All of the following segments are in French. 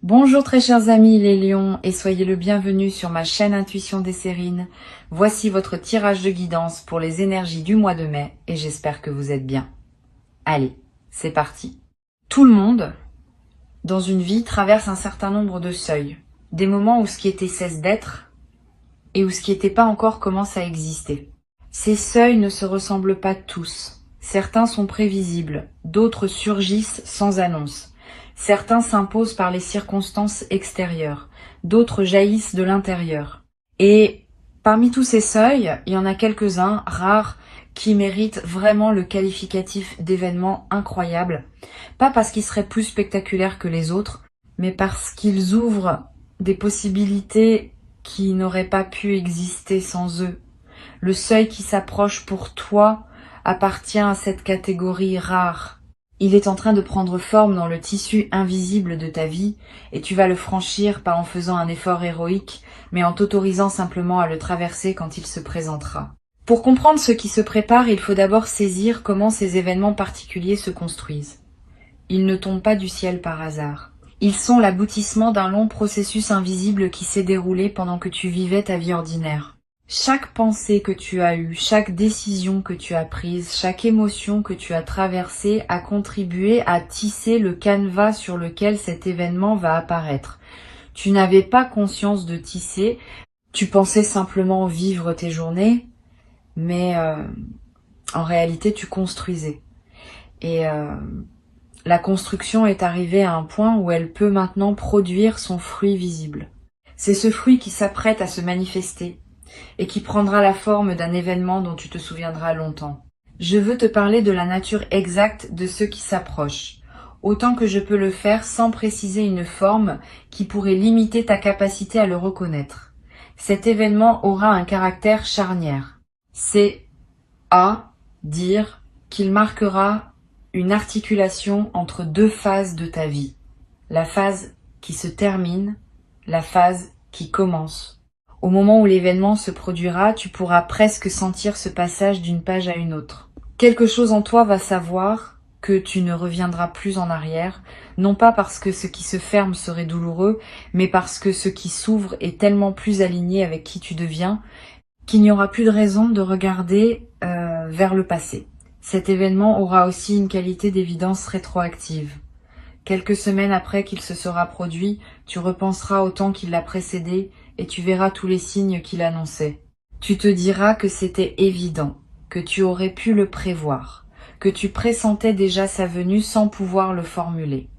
Bonjour très chers amis les lions et soyez le bienvenu sur ma chaîne Intuition des Sérines. Voici votre tirage de guidance pour les énergies du mois de mai et j'espère que vous êtes bien. Allez, c'est parti. Tout le monde, dans une vie, traverse un certain nombre de seuils. Des moments où ce qui était cesse d'être et où ce qui n'était pas encore commence à exister. Ces seuils ne se ressemblent pas tous. Certains sont prévisibles, d'autres surgissent sans annonce. Certains s'imposent par les circonstances extérieures, d'autres jaillissent de l'intérieur. Et parmi tous ces seuils, il y en a quelques-uns, rares, qui méritent vraiment le qualificatif d'événements incroyables. Pas parce qu'ils seraient plus spectaculaires que les autres, mais parce qu'ils ouvrent des possibilités qui n'auraient pas pu exister sans eux. Le seuil qui s'approche pour toi appartient à cette catégorie rare. Il est en train de prendre forme dans le tissu invisible de ta vie et tu vas le franchir pas en faisant un effort héroïque, mais en t'autorisant simplement à le traverser quand il se présentera. Pour comprendre ce qui se prépare, il faut d'abord saisir comment ces événements particuliers se construisent. Ils ne tombent pas du ciel par hasard. Ils sont l'aboutissement d'un long processus invisible qui s'est déroulé pendant que tu vivais ta vie ordinaire. Chaque pensée que tu as eue, chaque décision que tu as prise, chaque émotion que tu as traversée a contribué à tisser le canevas sur lequel cet événement va apparaître. Tu n'avais pas conscience de tisser, tu pensais simplement vivre tes journées, mais en réalité tu construisais. Et la construction est arrivée à un point où elle peut maintenant produire son fruit visible. C'est ce fruit qui s'apprête à se manifester et qui prendra la forme d'un événement dont tu te souviendras longtemps. Je veux te parler de la nature exacte de ce qui s'approche, autant que je peux le faire sans préciser une forme qui pourrait limiter ta capacité à le reconnaître. Cet événement aura un caractère charnière. C'est à dire qu'il marquera une articulation entre deux phases de ta vie. La phase qui se termine, la phase qui commence. Au moment où l'événement se produira, tu pourras presque sentir ce passage d'une page à une autre. Quelque chose en toi va savoir que tu ne reviendras plus en arrière, non pas parce que ce qui se ferme serait douloureux, mais parce que ce qui s'ouvre est tellement plus aligné avec qui tu deviens, qu'il n'y aura plus de raison de regarder vers le passé. Cet événement aura aussi une qualité d'évidence rétroactive. Quelques semaines après qu'il se sera produit, tu repenseras au temps qui l'a précédé et tu verras tous les signes qu'il annonçait. Tu te diras que c'était évident, que tu aurais pu le prévoir, que tu pressentais déjà sa venue sans pouvoir le formuler.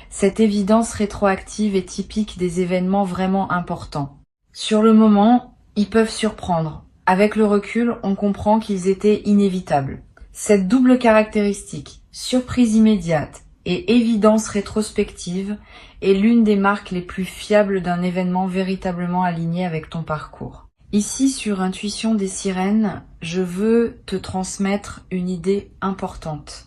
Cette évidence rétroactive est typique des événements vraiment importants. Sur le moment, ils peuvent surprendre. Avec le recul, on comprend qu'ils étaient inévitables. Cette double caractéristique, surprise immédiate et évidence rétrospective, est l'une des marques les plus fiables d'un événement véritablement aligné avec ton parcours. Ici, sur Intuition des Sirènes, je veux te transmettre une idée importante.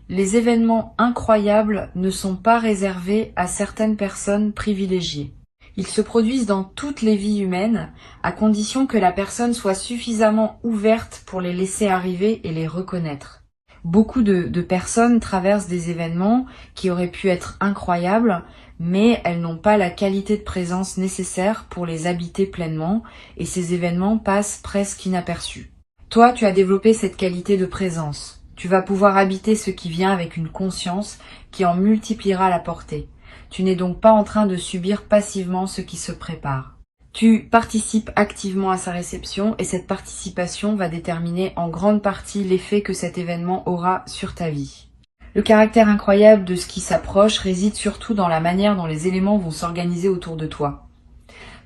Les événements incroyables ne sont pas réservés à certaines personnes privilégiées. Ils se produisent dans toutes les vies humaines, à condition que la personne soit suffisamment ouverte pour les laisser arriver et les reconnaître. Beaucoup de personnes traversent des événements qui auraient pu être incroyables, mais elles n'ont pas la qualité de présence nécessaire pour les habiter pleinement, et ces événements passent presque inaperçus. Toi, tu as développé cette qualité de présence. Tu vas pouvoir habiter ce qui vient avec une conscience qui en multipliera la portée. Tu n'es donc pas en train de subir passivement ce qui se prépare. Tu participes activement à sa réception et cette participation va déterminer en grande partie l'effet que cet événement aura sur ta vie. Le caractère incroyable de ce qui s'approche réside surtout dans la manière dont les éléments vont s'organiser autour de toi.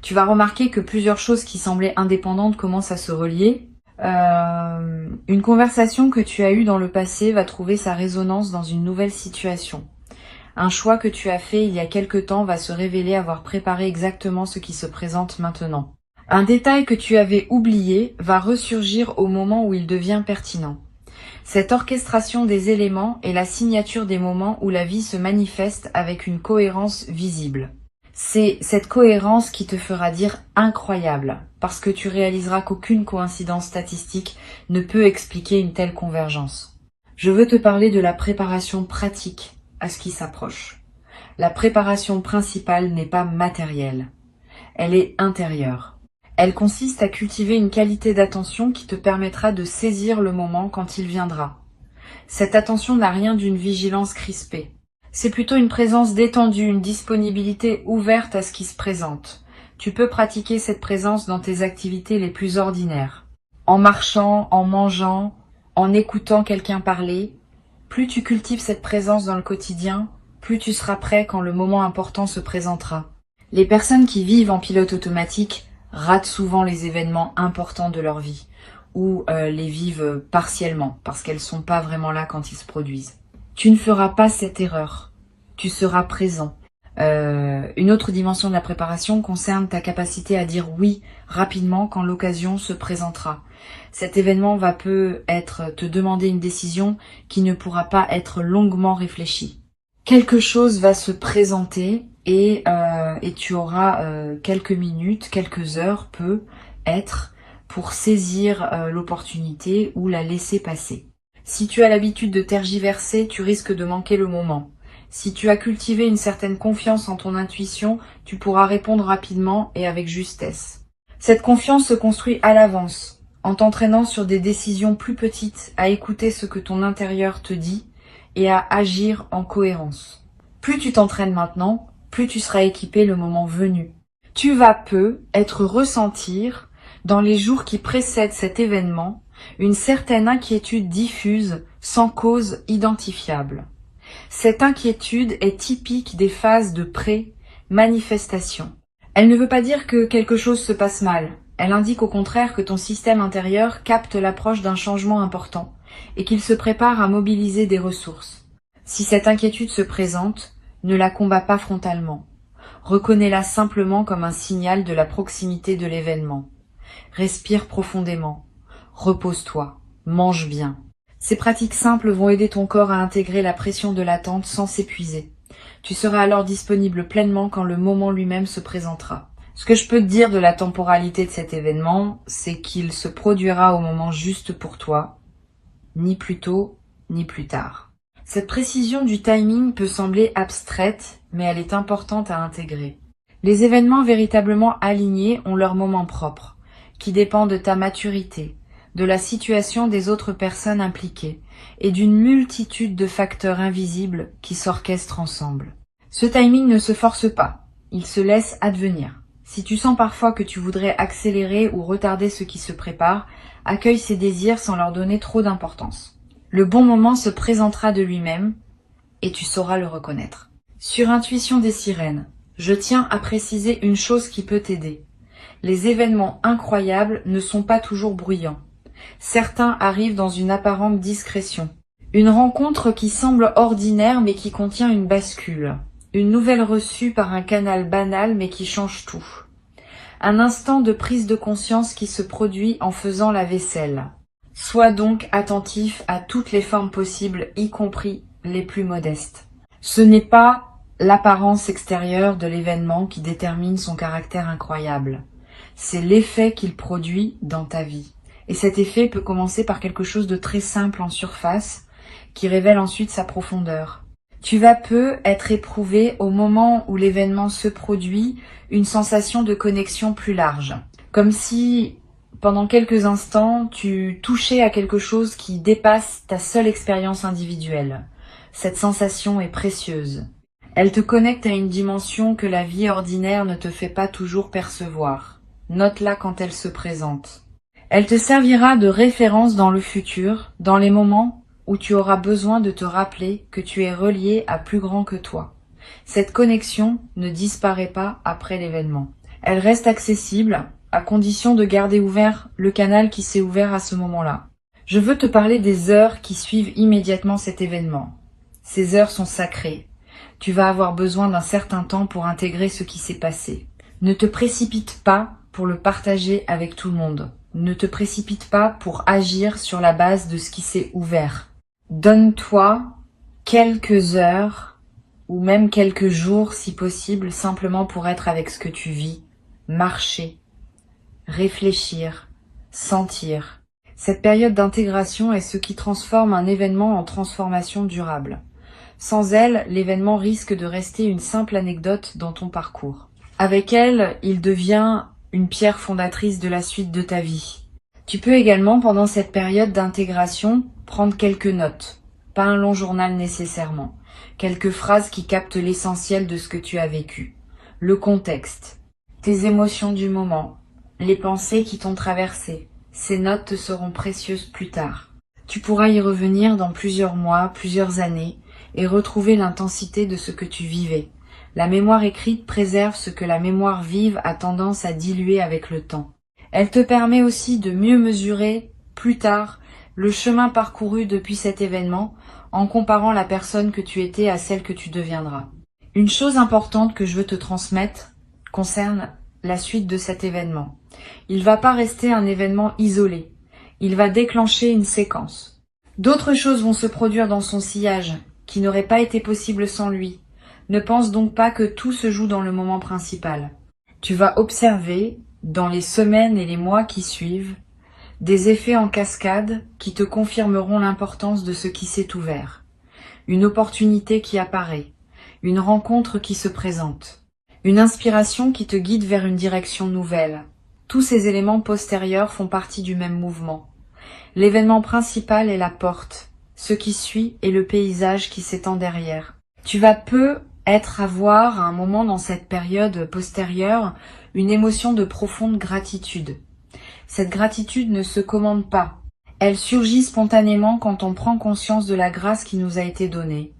Tu vas remarquer que plusieurs choses qui semblaient indépendantes commencent à se relier. Une conversation que tu as eue dans le passé va trouver sa résonance dans une nouvelle situation. Un choix que tu as fait il y a quelque temps va se révéler avoir préparé exactement ce qui se présente maintenant. Un détail que tu avais oublié va ressurgir au moment où il devient pertinent. Cette orchestration des éléments est la signature des moments où la vie se manifeste avec une cohérence visible. C'est cette cohérence qui te fera dire incroyable, parce que tu réaliseras qu'aucune coïncidence statistique ne peut expliquer une telle convergence. Je veux te parler de la préparation pratique à ce qui s'approche. La préparation principale n'est pas matérielle, elle est intérieure. Elle consiste à cultiver une qualité d'attention qui te permettra de saisir le moment quand il viendra. Cette attention n'a rien d'une vigilance crispée. C'est plutôt une présence détendue, une disponibilité ouverte à ce qui se présente. Tu peux pratiquer cette présence dans tes activités les plus ordinaires. En marchant, en mangeant, en écoutant quelqu'un parler. Plus tu cultives cette présence dans le quotidien, plus tu seras prêt quand le moment important se présentera. Les personnes qui vivent en pilote automatique ratent souvent les événements importants de leur vie, ou les vivent partiellement, parce qu'elles sont pas vraiment là quand ils se produisent. Tu ne feras pas cette erreur, tu seras présent. Une autre dimension de la préparation concerne ta capacité à dire oui rapidement quand l'occasion se présentera. Cet événement va peut-être te demander une décision qui ne pourra pas être longuement réfléchie. Quelque chose va se présenter et tu auras quelques minutes, quelques heures, peut-être, pour saisir l'opportunité ou la laisser passer. Si tu as l'habitude de tergiverser, tu risques de manquer le moment. Si tu as cultivé une certaine confiance en ton intuition, tu pourras répondre rapidement et avec justesse. Cette confiance se construit à l'avance, en t'entraînant sur des décisions plus petites, à écouter ce que ton intérieur te dit et à agir en cohérence. Plus tu t'entraînes maintenant, plus tu seras équipé le moment venu. Tu vas être ressentir, dans les jours qui précèdent cet événement, une certaine inquiétude diffuse, sans cause identifiable. Cette inquiétude est typique des phases de pré-manifestation. Elle ne veut pas dire que quelque chose se passe mal. Elle indique au contraire que ton système intérieur capte l'approche d'un changement important et qu'il se prépare à mobiliser des ressources. Si cette inquiétude se présente, ne la combats pas frontalement. Reconnais-la simplement comme un signal de la proximité de l'événement. Respire profondément. Repose-toi. Mange bien. Ces pratiques simples vont aider ton corps à intégrer la pression de l'attente sans s'épuiser. Tu seras alors disponible pleinement quand le moment lui-même se présentera. Ce que je peux te dire de la temporalité de cet événement, c'est qu'il se produira au moment juste pour toi, ni plus tôt, ni plus tard. Cette précision du timing peut sembler abstraite, mais elle est importante à intégrer. Les événements véritablement alignés ont leur moment propre, qui dépend de ta maturité, de la situation des autres personnes impliquées et d'une multitude de facteurs invisibles qui s'orchestrent ensemble. Ce timing ne se force pas, il se laisse advenir. Si tu sens parfois que tu voudrais accélérer ou retarder ce qui se prépare, accueille ces désirs sans leur donner trop d'importance. Le bon moment se présentera de lui-même et tu sauras le reconnaître. Sur Intuition des sirènes, je tiens à préciser une chose qui peut t'aider. Les événements incroyables ne sont pas toujours bruyants. Certains arrivent dans une apparente discrétion. Une rencontre qui semble ordinaire mais qui contient une bascule. Une nouvelle reçue par un canal banal mais qui change tout. Un instant de prise de conscience qui se produit en faisant la vaisselle. Sois donc attentif à toutes les formes possibles, y compris les plus modestes. Ce n'est pas l'apparence extérieure de l'événement qui détermine son caractère incroyable. C'est l'effet qu'il produit dans ta vie. Et cet effet peut commencer par quelque chose de très simple en surface, qui révèle ensuite sa profondeur. Tu vas être éprouvé au moment où l'événement se produit, une sensation de connexion plus large. Comme si, pendant quelques instants, tu touchais à quelque chose qui dépasse ta seule expérience individuelle. Cette sensation est précieuse. Elle te connecte à une dimension que la vie ordinaire ne te fait pas toujours percevoir. Note-la quand elle se présente. Elle te servira de référence dans le futur, dans les moments où tu auras besoin de te rappeler que tu es relié à plus grand que toi. Cette connexion ne disparaît pas après l'événement. Elle reste accessible, à condition de garder ouvert le canal qui s'est ouvert à ce moment-là. Je veux te parler des heures qui suivent immédiatement cet événement. Ces heures sont sacrées. Tu vas avoir besoin d'un certain temps pour intégrer ce qui s'est passé. Ne te précipite pas pour le partager avec tout le monde. Ne te précipite pas pour agir sur la base de ce qui s'est ouvert. Donne-toi quelques heures ou même quelques jours si possible, simplement pour être avec ce que tu vis, marcher, réfléchir, sentir. Cette période d'intégration est ce qui transforme un événement en transformation durable. Sans elle, l'événement risque de rester une simple anecdote dans ton parcours. Avec elle, il devient une pierre fondatrice de la suite de ta vie. Tu peux également, pendant cette période d'intégration, prendre quelques notes. Pas un long journal nécessairement. Quelques phrases qui captent l'essentiel de ce que tu as vécu. Le contexte, tes émotions du moment, les pensées qui t'ont traversé. Ces notes te seront précieuses plus tard. Tu pourras y revenir dans plusieurs mois, plusieurs années, et retrouver l'intensité de ce que tu vivais. La mémoire écrite préserve ce que la mémoire vive a tendance à diluer avec le temps. Elle te permet aussi de mieux mesurer, plus tard, le chemin parcouru depuis cet événement, en comparant la personne que tu étais à celle que tu deviendras. Une chose importante que je veux te transmettre concerne la suite de cet événement. Il ne va pas rester un événement isolé. Il va déclencher une séquence. D'autres choses vont se produire dans son sillage, qui n'auraient pas été possibles sans lui. Ne pense donc pas que tout se joue dans le moment principal. Tu vas observer, dans les semaines et les mois qui suivent, des effets en cascade qui te confirmeront l'importance de ce qui s'est ouvert. Une opportunité qui apparaît, une rencontre qui se présente, une inspiration qui te guide vers une direction nouvelle. Tous ces éléments postérieurs font partie du même mouvement. L'événement principal est la porte, ce qui suit est le paysage qui s'étend derrière. Tu vas avoir à un moment dans cette période postérieure une émotion de profonde gratitude. Cette gratitude ne se commande pas. Elle surgit spontanément quand on prend conscience de la grâce qui nous a été donnée.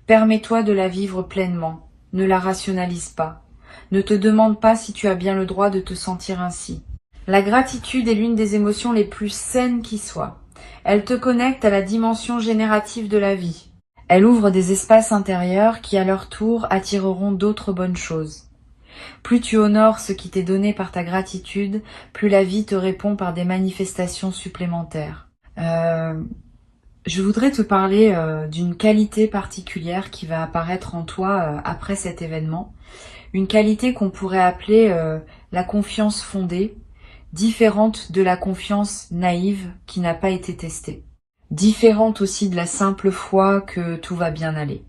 Permets-toi de la vivre pleinement. Ne la rationalise pas. Ne te demande pas si tu as bien le droit de te sentir ainsi. La gratitude est l'une des émotions les plus saines qui soient. Elle te connecte à la dimension générative de la vie. Elle ouvre des espaces intérieurs qui, à leur tour, attireront d'autres bonnes choses. Plus tu honores ce qui t'est donné par ta gratitude, plus la vie te répond par des manifestations supplémentaires. Je voudrais te parler d'une qualité particulière qui va apparaître en toi après cet événement. Une qualité qu'on pourrait appeler la confiance fondée, différente de la confiance naïve qui n'a pas été testée. Différente aussi de la simple foi que tout va bien aller.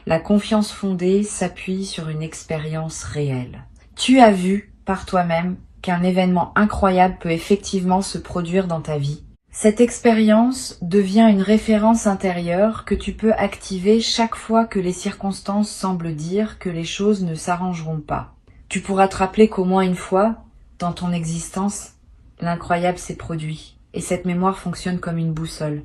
La confiance fondée s'appuie sur une expérience réelle. Tu as vu par toi-même qu'un événement incroyable peut effectivement se produire dans ta vie. Cette expérience devient une référence intérieure que tu peux activer chaque fois que les circonstances semblent dire que les choses ne s'arrangeront pas. Tu pourras te rappeler qu'au moins une fois, dans ton existence, l'incroyable s'est produit, et cette mémoire fonctionne comme une boussole.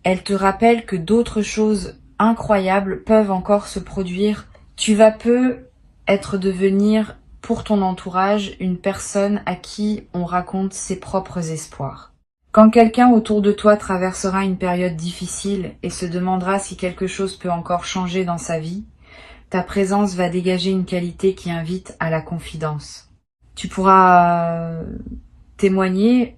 Elle te rappelle que d'autres choses incroyables peuvent encore se produire. Tu vas devenir pour ton entourage une personne à qui on raconte ses propres espoirs. Quand quelqu'un autour de toi traversera une période difficile et se demandera si quelque chose peut encore changer dans sa vie, ta présence va dégager une qualité qui invite à la confidence. Tu pourras témoigner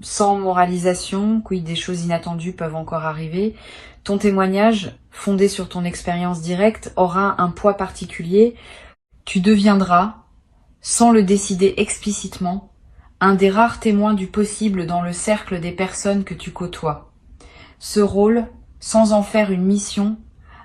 sans moralisation, oui, des choses inattendues peuvent encore arriver. Ton témoignage, fondé sur ton expérience directe, aura un poids particulier. Tu deviendras, sans le décider explicitement, un des rares témoins du possible dans le cercle des personnes que tu côtoies. Ce rôle, sans en faire une mission,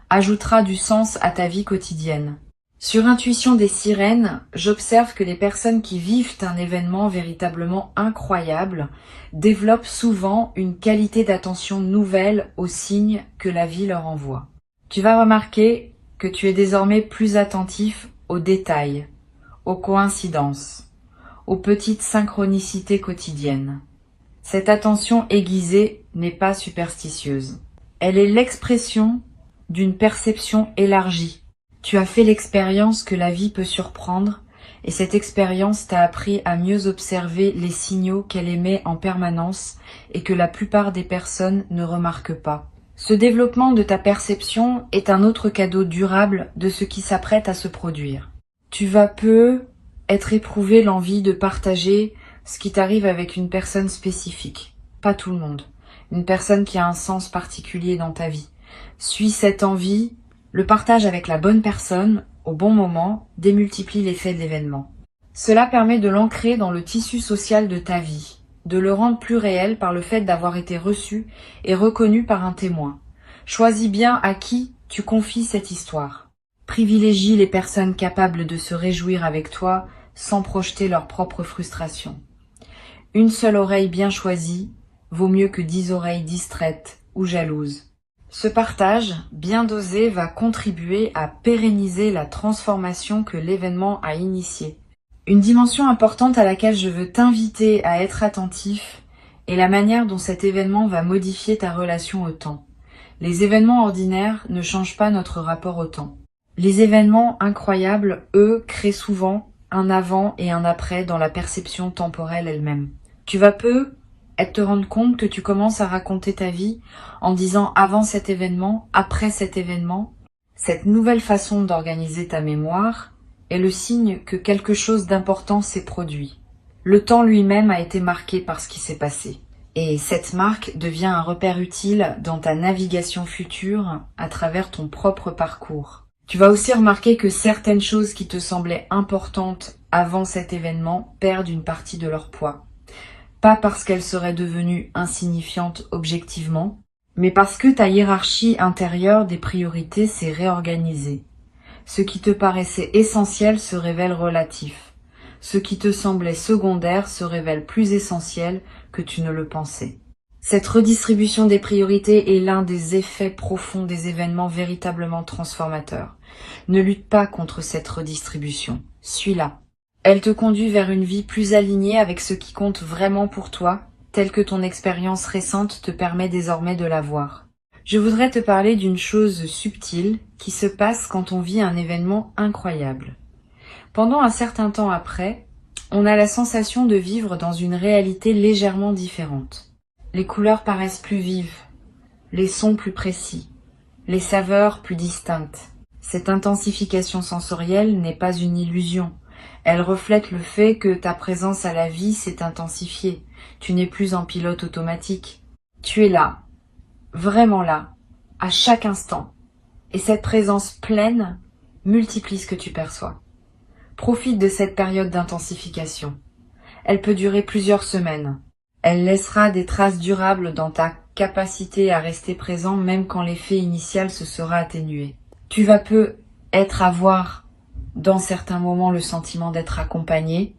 ajoutera du sens à ta vie quotidienne. Sur Intuition des sirènes, j'observe que les personnes qui vivent un événement véritablement incroyable développent souvent une qualité d'attention nouvelle aux signes que la vie leur envoie. Tu vas remarquer que tu es désormais plus attentif aux détails, aux coïncidences, aux petites synchronicités quotidiennes. Cette attention aiguisée n'est pas superstitieuse. Elle est l'expression d'une perception élargie. Tu as fait l'expérience que la vie peut surprendre et cette expérience t'a appris à mieux observer les signaux qu'elle émet en permanence et que la plupart des personnes ne remarquent pas. Ce développement de ta perception est un autre cadeau durable de ce qui s'apprête à se produire. Tu vas être éprouvé l'envie de partager ce qui t'arrive avec une personne spécifique. Pas tout le monde. Une personne qui a un sens particulier dans ta vie. Suis cette envie, le partage avec la bonne personne, au bon moment, démultiplie l'effet de l'événement. Cela permet de l'ancrer dans le tissu social de ta vie, de le rendre plus réel par le fait d'avoir été reçu et reconnu par un témoin. Choisis bien à qui Tu confies cette histoire. Privilégie les personnes capables de se réjouir avec toi sans projeter leur propre frustration. Une seule oreille bien choisie vaut mieux que 10 oreilles distraites ou jalouses. Ce partage, bien dosé, va contribuer à pérenniser la transformation que l'événement a initiée. Une dimension importante à laquelle je veux t'inviter à être attentif est la manière dont cet événement va modifier ta relation au temps. Les événements ordinaires ne changent pas notre rapport au temps. Les événements incroyables, eux, créent souvent un avant et un après dans la perception temporelle elle-même. Tu vas peu te rendre compte que tu commences à raconter ta vie en disant avant cet événement, après cet événement. Cette nouvelle façon d'organiser ta mémoire est le signe que quelque chose d'important s'est produit. Le temps lui-même a été marqué par ce qui s'est passé. Et cette marque devient un repère utile dans ta navigation future à travers ton propre parcours. Tu vas aussi remarquer que certaines choses qui te semblaient importantes avant cet événement perdent une partie de leur poids. Pas parce qu'elles seraient devenues insignifiantes objectivement, mais parce que ta hiérarchie intérieure des priorités s'est réorganisée. Ce qui te paraissait essentiel se révèle relatif. Ce qui te semblait secondaire se révèle plus essentiel que tu ne le pensais. Cette redistribution des priorités est l'un des effets profonds des événements véritablement transformateurs. Ne lutte pas contre cette redistribution. Suis-la. Elle te conduit vers une vie plus alignée avec ce qui compte vraiment pour toi, tel que ton expérience récente te permet désormais de la voir. Je voudrais te parler d'une chose subtile qui se passe quand on vit un événement incroyable. Pendant un certain temps après, on a la sensation de vivre dans une réalité légèrement différente. Les couleurs paraissent plus vives, les sons plus précis, les saveurs plus distinctes. Cette intensification sensorielle n'est pas une illusion. Elle reflète le fait que ta présence à la vie s'est intensifiée. Tu n'es plus en pilote automatique. Tu es là, vraiment là, à chaque instant. Et cette présence pleine multiplie ce que tu perçois. Profite de cette période d'intensification. Elle peut durer plusieurs semaines. Elle laissera des traces durables dans ta capacité à rester présent même quand l'effet initial se sera atténué. Tu vas peu avoir dans certains moments le sentiment d'être accompagné,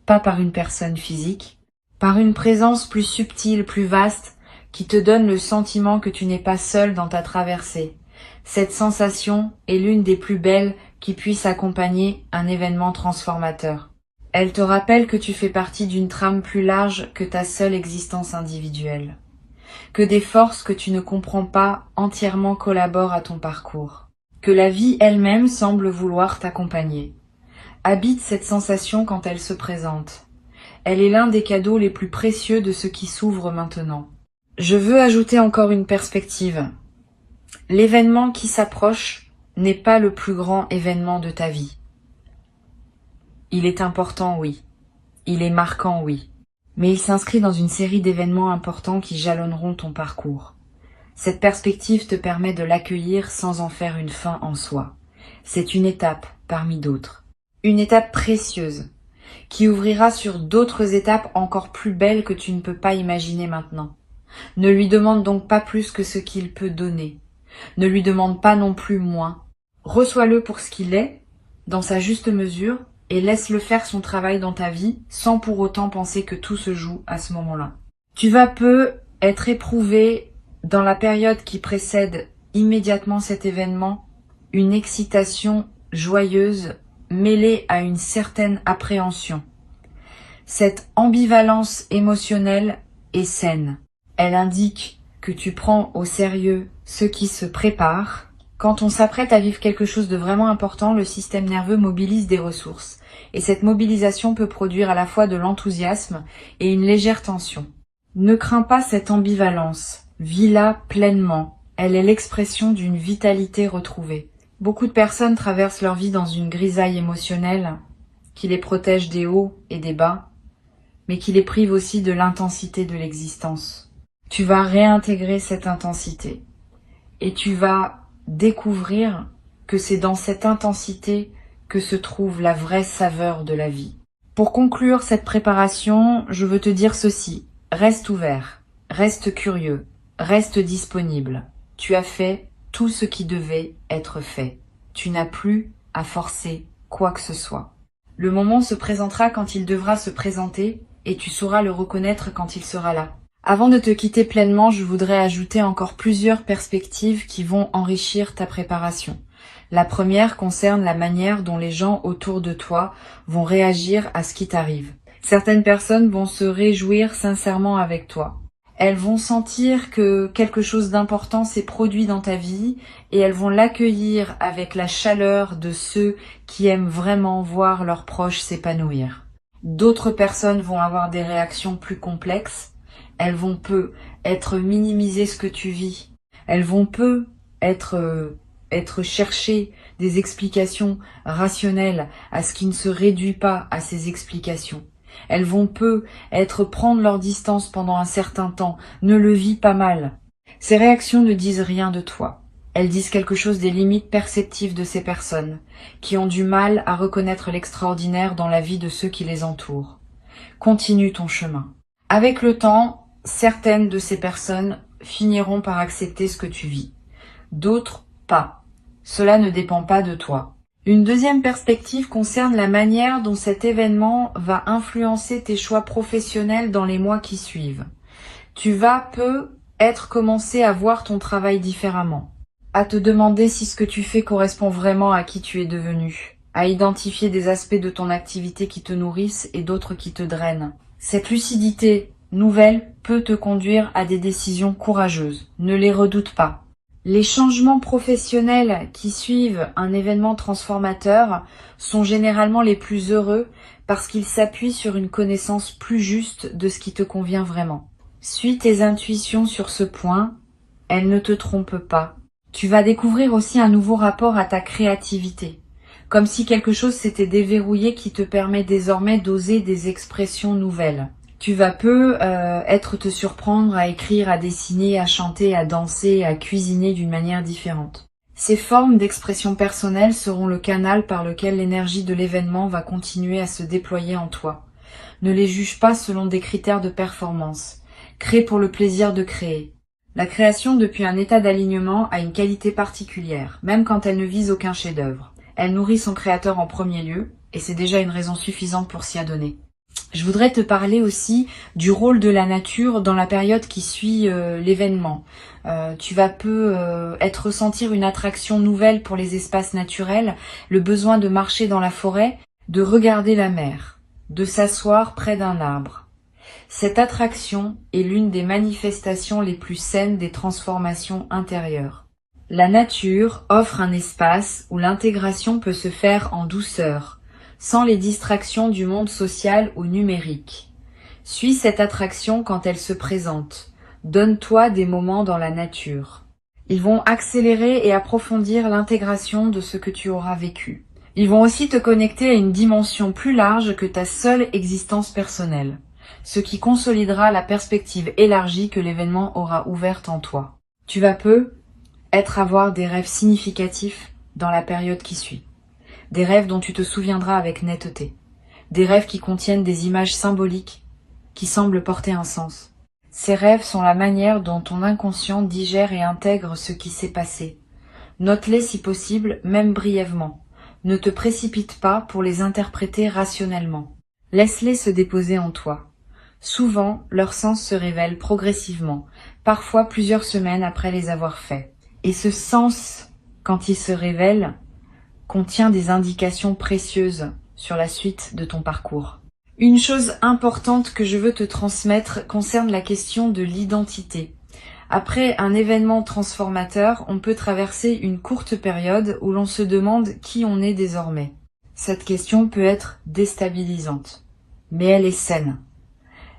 pas par une personne physique, par une présence plus subtile, plus vaste, qui te donne le sentiment que tu n'es pas seul dans ta traversée. Cette sensation est l'une des plus belles qui puisse accompagner un événement transformateur. Elle te rappelle que tu fais partie d'une trame plus large que ta seule existence individuelle, que des forces que tu ne comprends pas entièrement collaborent à ton parcours, que la vie elle-même semble vouloir t'accompagner. Habite cette sensation quand elle se présente. Elle est l'un des cadeaux les plus précieux de ce qui s'ouvre maintenant. Je veux ajouter encore une perspective. L'événement qui s'approche n'est pas le plus grand événement de ta vie. Il est important, oui. Il est marquant, oui. Mais il s'inscrit dans une série d'événements importants qui jalonneront ton parcours. Cette perspective te permet de l'accueillir sans en faire une fin en soi. C'est une étape parmi d'autres. Une étape précieuse, qui ouvrira sur d'autres étapes encore plus belles que tu ne peux pas imaginer maintenant. Ne lui demande donc pas plus que ce qu'il peut donner. Ne lui demande pas non plus moins. Reçois-le pour ce qu'il est, dans sa juste mesure, et laisse-le faire son travail dans ta vie, sans pour autant penser que tout se joue à ce moment-là. Tu vas peu être éprouvé dans la période qui précède immédiatement cet événement, une excitation joyeuse mêlée à une certaine appréhension. Cette ambivalence émotionnelle est saine. Elle indique que tu prends au sérieux ce qui se prépare. Quand on s'apprête à vivre quelque chose de vraiment important, le système nerveux mobilise des ressources. Et cette mobilisation peut produire à la fois de l'enthousiasme et une légère tension. Ne crains pas cette ambivalence. Vis-la pleinement. Elle est l'expression d'une vitalité retrouvée. Beaucoup de personnes traversent leur vie dans une grisaille émotionnelle qui les protège des hauts et des bas, mais qui les prive aussi de l'intensité de l'existence. Tu vas réintégrer cette intensité et tu vas découvrir que c'est dans cette intensité que se trouve la vraie saveur de la vie. Pour conclure cette préparation, je veux te dire ceci. Reste ouvert, reste curieux, reste disponible. Tu as fait tout ce qui devait être fait. Tu n'as plus à forcer quoi que ce soit. Le moment se présentera quand il devra se présenter et tu sauras le reconnaître quand il sera là. Avant de te quitter pleinement, je voudrais ajouter encore plusieurs perspectives qui vont enrichir ta préparation. La première concerne la manière dont les gens autour de toi vont réagir à ce qui t'arrive. Certaines personnes vont se réjouir sincèrement avec toi. Elles vont sentir que quelque chose d'important s'est produit dans ta vie et elles vont l'accueillir avec la chaleur de ceux qui aiment vraiment voir leurs proches s'épanouir. D'autres personnes vont avoir des réactions plus complexes. Elles vont peu être minimiser ce que tu vis. Elles vont peu être chercher des explications rationnelles à ce qui ne se réduit pas à ces explications. Elles vont peu prendre leur distance pendant un certain temps. Ne le vis pas mal. Ces réactions ne disent rien de toi. Elles disent quelque chose des limites perceptives de ces personnes, qui ont du mal à reconnaître l'extraordinaire dans la vie de ceux qui les entourent. Continue ton chemin. Avec le temps, certaines de ces personnes finiront par accepter ce que tu vis. D'autres, pas. Cela ne dépend pas de toi. Une deuxième perspective concerne la manière dont cet événement va influencer tes choix professionnels dans les mois qui suivent. Tu vas peut-être commencer à voir ton travail différemment, à te demander si ce que tu fais correspond vraiment à qui tu es devenu, à identifier des aspects de ton activité qui te nourrissent et d'autres qui te drainent. Cette lucidité nouvelle peut te conduire à des décisions courageuses. Ne les redoute pas. Les changements professionnels qui suivent un événement transformateur sont généralement les plus heureux parce qu'ils s'appuient sur une connaissance plus juste de ce qui te convient vraiment. Suis tes intuitions sur ce point, elles ne te trompent pas. Tu vas découvrir aussi un nouveau rapport à ta créativité, comme si quelque chose s'était déverrouillé qui te permet désormais d'oser des expressions nouvelles. Tu vas te surprendre à écrire, à dessiner, à chanter, à danser, à cuisiner d'une manière différente. Ces formes d'expression personnelle seront le canal par lequel l'énergie de l'événement va continuer à se déployer en toi. Ne les juge pas selon des critères de performance. Crée pour le plaisir de créer. La création depuis un état d'alignement a une qualité particulière, même quand elle ne vise aucun chef-d'œuvre. Elle nourrit son créateur en premier lieu, et c'est déjà une raison suffisante pour s'y adonner. Je voudrais te parler aussi du rôle de la nature dans la période qui suit l'événement. Tu vas ressentir une attraction nouvelle pour les espaces naturels, le besoin de marcher dans la forêt, de regarder la mer, de s'asseoir près d'un arbre. Cette attraction est l'une des manifestations les plus saines des transformations intérieures. La nature offre un espace où l'intégration peut se faire en douceur, sans les distractions du monde social ou numérique. Suis cette attraction quand elle se présente. Donne-toi des moments dans la nature. Ils vont accélérer et approfondir l'intégration de ce que tu auras vécu. Ils vont aussi te connecter à une dimension plus large que ta seule existence personnelle, ce qui consolidera la perspective élargie que l'événement aura ouverte en toi. Tu vas avoir des rêves significatifs dans la période qui suit. Des rêves dont tu te souviendras avec netteté. Des rêves qui contiennent des images symboliques qui semblent porter un sens. Ces rêves sont la manière dont ton inconscient digère et intègre ce qui s'est passé. Note-les si possible, même brièvement. Ne te précipite pas pour les interpréter rationnellement. Laisse-les se déposer en toi. Souvent, leur sens se révèle progressivement, parfois plusieurs semaines après les avoir faits. Et ce sens, quand il se révèle, contient des indications précieuses sur la suite de ton parcours. Une chose importante que je veux te transmettre concerne la question de l'identité. Après un événement transformateur, on peut traverser une courte période où l'on se demande qui on est désormais. Cette question peut être déstabilisante, mais elle est saine.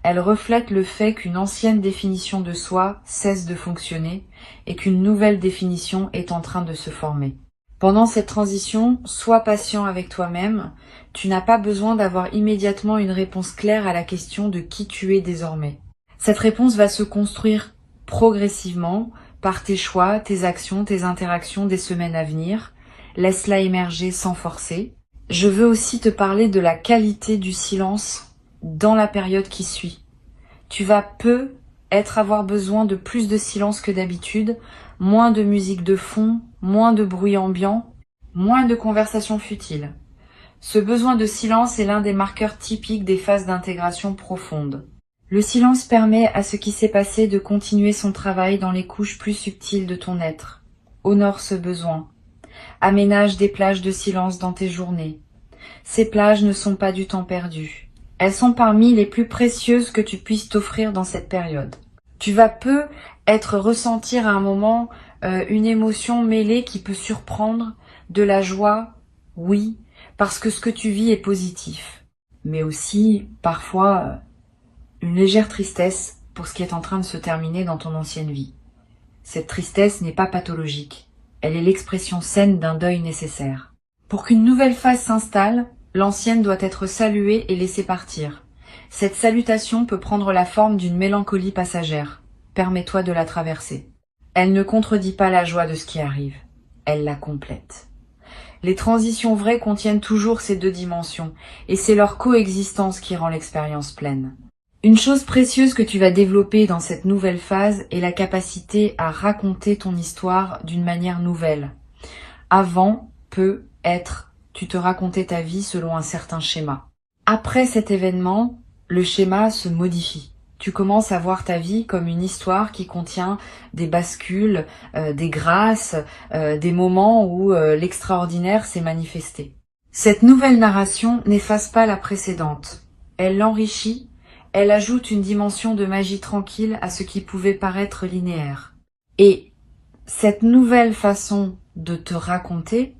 Elle reflète le fait qu'une ancienne définition de soi cesse de fonctionner et qu'une nouvelle définition est en train de se former. Pendant cette transition, sois patient avec toi-même. Tu n'as pas besoin d'avoir immédiatement une réponse claire à la question de qui tu es désormais. Cette réponse va se construire progressivement par tes choix, tes actions, tes interactions des semaines à venir. Laisse-la émerger sans forcer. Je veux aussi te parler de la qualité du silence dans la période qui suit. Tu vas avoir besoin de plus de silence que d'habitude moins de musique de fond, moins de bruit ambiant, moins de conversations futiles. Ce besoin de silence est l'un des marqueurs typiques des phases d'intégration profonde. Le silence permet à ce qui s'est passé de continuer son travail dans les couches plus subtiles de ton être. Honore ce besoin. Aménage des plages de silence dans tes journées. Ces plages ne sont pas du temps perdu. Elles sont parmi les plus précieuses que tu puisses t'offrir dans cette période. Tu vas ressentir à un moment une émotion mêlée qui peut surprendre, de la joie, oui, parce que ce que tu vis est positif, mais aussi parfois une légère tristesse pour ce qui est en train de se terminer dans ton ancienne vie. Cette tristesse n'est pas pathologique, elle est l'expression saine d'un deuil nécessaire. Pour qu'une nouvelle phase s'installe, l'ancienne doit être saluée et laissée partir. Cette salutation peut prendre la forme d'une mélancolie passagère. Permets-toi de la traverser. Elle ne contredit pas la joie de ce qui arrive, elle la complète. Les transitions vraies contiennent toujours ces deux dimensions, et c'est leur coexistence qui rend l'expérience pleine. Une chose précieuse que tu vas développer dans cette nouvelle phase est la capacité à raconter ton histoire d'une manière nouvelle. Avant, tu te racontais ta vie selon un certain schéma. Après cet événement, le schéma se modifie. Tu commences à voir ta vie comme une histoire qui contient des bascules, des grâces, des moments où l'extraordinaire s'est manifesté. Cette nouvelle narration n'efface pas la précédente. Elle l'enrichit, elle ajoute une dimension de magie tranquille à ce qui pouvait paraître linéaire. Et cette nouvelle façon de te raconter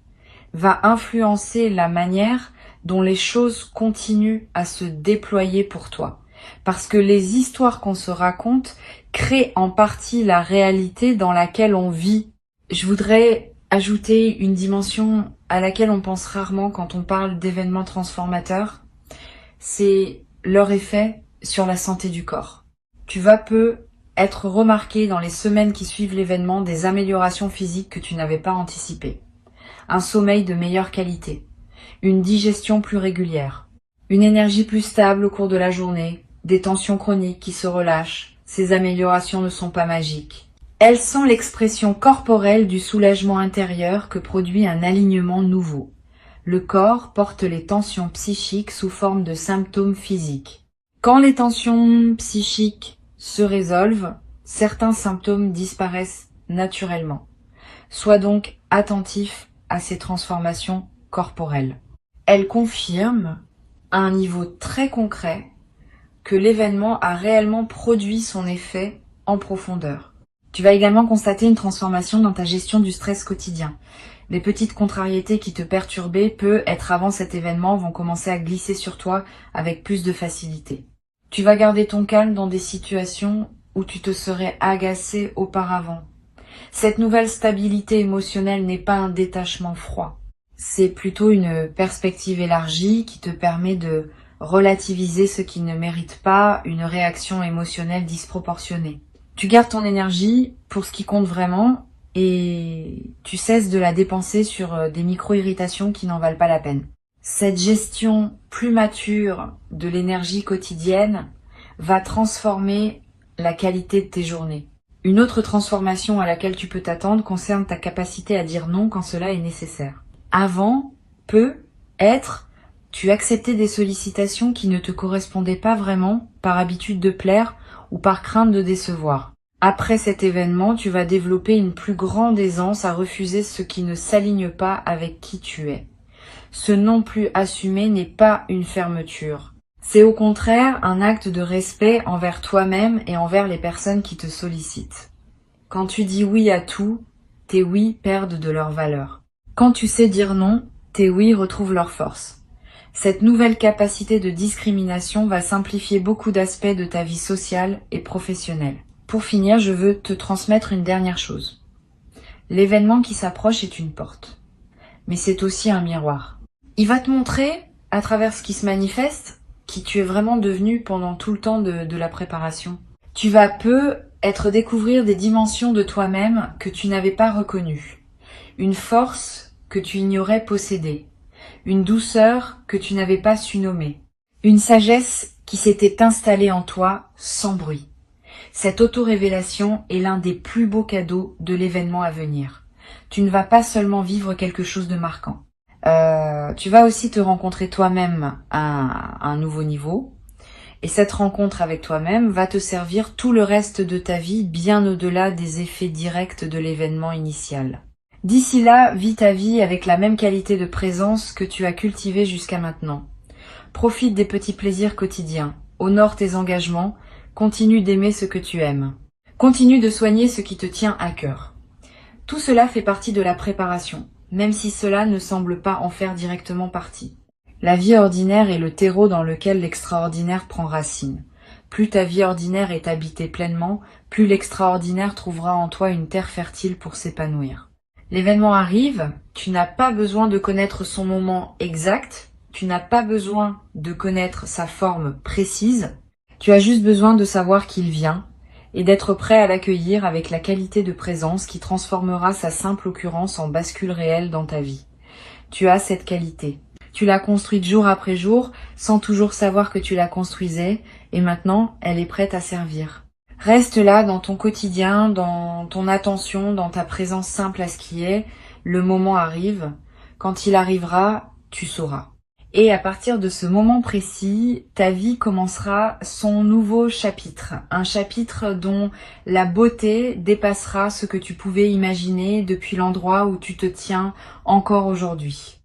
va influencer la manière dont les choses continuent à se déployer pour toi. Parce que les histoires qu'on se raconte créent en partie la réalité dans laquelle on vit. Je voudrais ajouter une dimension à laquelle on pense rarement quand on parle d'événements transformateurs. C'est leur effet sur la santé du corps. Tu vas être remarqué dans les semaines qui suivent l'événement des améliorations physiques que tu n'avais pas anticipées. Un sommeil de meilleure qualité, une digestion plus régulière, une énergie plus stable au cours de la journée, des tensions chroniques qui se relâchent. Ces améliorations ne sont pas magiques. Elles sont l'expression corporelle du soulagement intérieur que produit un alignement nouveau. Le corps porte les tensions psychiques sous forme de symptômes physiques. Quand les tensions psychiques se résolvent, certains symptômes disparaissent naturellement. Sois donc attentif à ces transformations corporelles. Elles confirment, à un niveau très concret, que l'événement a réellement produit son effet en profondeur. Tu vas également constater une transformation dans ta gestion du stress quotidien. Les petites contrariétés qui te perturbaient peut-être avant cet événement vont commencer à glisser sur toi avec plus de facilité. Tu vas garder ton calme dans des situations où tu te serais agacé auparavant. Cette nouvelle stabilité émotionnelle n'est pas un détachement froid. C'est plutôt une perspective élargie qui te permet de relativiser ce qui ne mérite pas une réaction émotionnelle disproportionnée. Tu gardes ton énergie pour ce qui compte vraiment et tu cesses de la dépenser sur des micro-irritations qui n'en valent pas la peine. Cette gestion plus mature de l'énergie quotidienne va transformer la qualité de tes journées. Une autre transformation à laquelle tu peux t'attendre concerne ta capacité à dire non quand cela est nécessaire. Avant, tu acceptais des sollicitations qui ne te correspondaient pas vraiment par habitude de plaire ou par crainte de décevoir. Après cet événement, tu vas développer une plus grande aisance à refuser ce qui ne s'aligne pas avec qui tu es. Ce non plus assumé n'est pas une fermeture. C'est au contraire un acte de respect envers toi-même et envers les personnes qui te sollicitent. Quand tu dis oui à tout, tes oui perdent de leur valeur. Quand tu sais dire non, tes oui retrouvent leur force. Cette nouvelle capacité de discrimination va simplifier beaucoup d'aspects de ta vie sociale et professionnelle. Pour finir, je veux te transmettre une dernière chose. L'événement qui s'approche est une porte, mais c'est aussi un miroir. Il va te montrer, à travers ce qui se manifeste, qui tu es vraiment devenu pendant tout le temps de la préparation. Tu vas découvrir des dimensions de toi-même que tu n'avais pas reconnues, une force que tu ignorais posséder, une douceur que tu n'avais pas su nommer, une sagesse qui s'était installée en toi sans bruit. Cette auto-révélation est l'un des plus beaux cadeaux de l'événement à venir. Tu ne vas pas seulement vivre quelque chose de marquant. Tu vas aussi te rencontrer toi-même à un nouveau niveau. Et cette rencontre avec toi-même va te servir tout le reste de ta vie, bien au-delà des effets directs de l'événement initial. D'ici là, vis ta vie avec la même qualité de présence que tu as cultivée jusqu'à maintenant. Profite des petits plaisirs quotidiens, honore tes engagements, continue d'aimer ce que tu aimes. Continue de soigner ce qui te tient à cœur. Tout cela fait partie de la préparation, même si cela ne semble pas en faire directement partie. La vie ordinaire est le terreau dans lequel l'extraordinaire prend racine. Plus ta vie ordinaire est habitée pleinement, plus l'extraordinaire trouvera en toi une terre fertile pour s'épanouir. L'événement arrive, tu n'as pas besoin de connaître son moment exact, tu n'as pas besoin de connaître sa forme précise, tu as juste besoin de savoir qu'il vient et d'être prêt à l'accueillir avec la qualité de présence qui transformera sa simple occurrence en bascule réelle dans ta vie. Tu as cette qualité. Tu l'as construite jour après jour sans toujours savoir que tu la construisais et maintenant elle est prête à servir. Reste là dans ton quotidien, dans ton attention, dans ta présence simple à ce qui est. Le moment arrive. Quand il arrivera, tu sauras. Et à partir de ce moment précis, ta vie commencera son nouveau chapitre. Un chapitre dont la beauté dépassera ce que tu pouvais imaginer depuis l'endroit où tu te tiens encore aujourd'hui.